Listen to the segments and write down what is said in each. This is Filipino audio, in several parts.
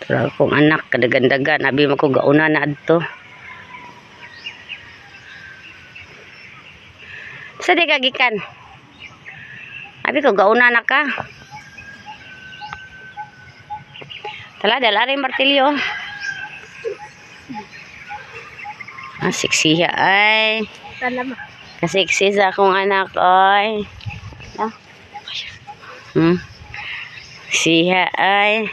Pero akong anak kadagandagan abi mo ko gauna na adto. Sa di ka gikan? Abi ko gauna na ka. Tala dala rin martilyo. Siksiya ay. Kasiksi sa akong anak ay. Siya ay.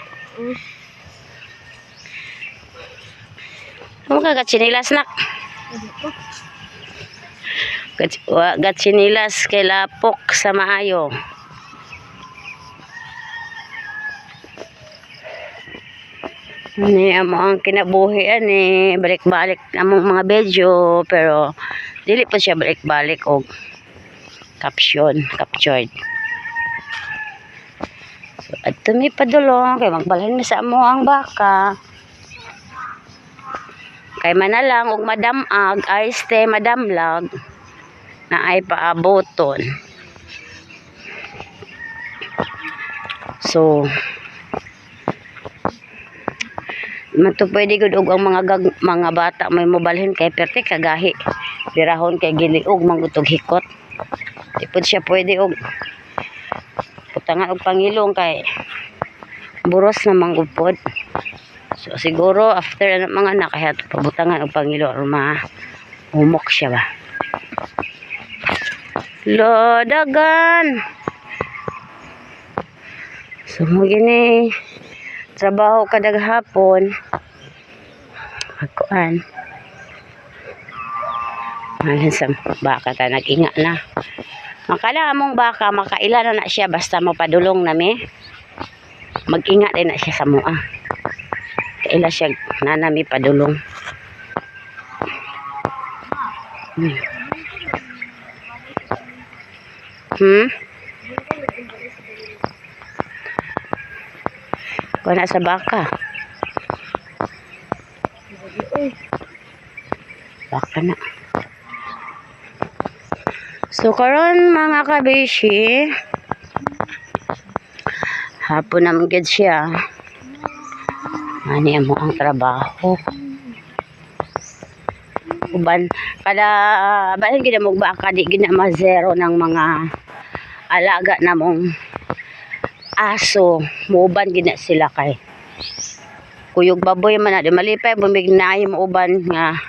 Ano ka gatsinilas nak? Gatsinilas kay lapok sa maayo. Ni amo ang kinabuhian ni balik-balik among mga video pero dili pa siya balik-balik og captured. So adto mi padulong kay magbalhin mi sa amo ang baka. Kay manalang og madamag ay stay madamlag na ay paaboton. So mato pwede gud og ang mga bata may mobalhin kay perte kagahi birahon kay giliog mangutog hikot. Ipod siya pwede og putangan og pangilong kay buros na manggupod. So siguro after mga anak kaya pabutangan og pangilo aron humok siya ba. Lodagan. So mo gini trabaho kadag hapon. Pagkuan. Malin sa baka ta nag-inga na. Makala among baka makaila na siya basta mapadulong nami. Mag-inga din na siya sa mua. Kaila siya nanami padulong. Wala sa baka. Baka na. So karon mga kabishi, hapon naman gid siya. Ani amo ang trabaho. Uban kada bahin gid mo baka di gid na zero ng mga alaga namong aso. Muuban gid na sila kay kuyog baboy man na di malipay bumignay mo uban nga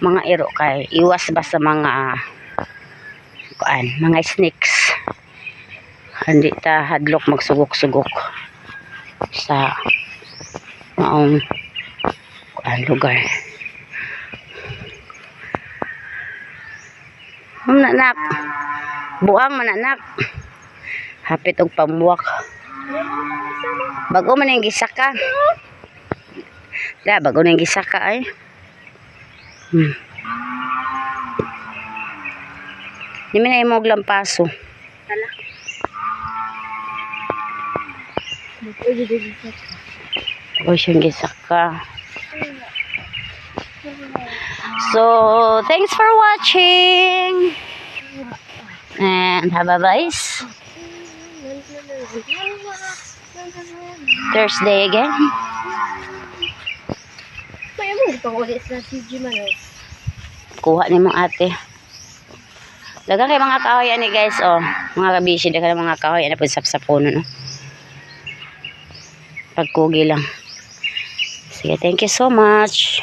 mga iro kay iwas ba sa mga snakes. Hindi ta hadlok magsugok-sugok sa maong lugar. Mananak. Buang mananak. Hapit og pamuwak. Bago man yung gisaka. Da, bago na yung gisaka ay. Di mo na imog lampaso. Tala. O siyang gisaka. So, thanks for watching. And have a nice Thursday again. Kuha ni mong ate. Dagang kay mga kahoy ani guys, oh. Mga kabishi, dagang mga kahoy ana pud sapsapono no. Pagkugi lang. Sige, thank you so much.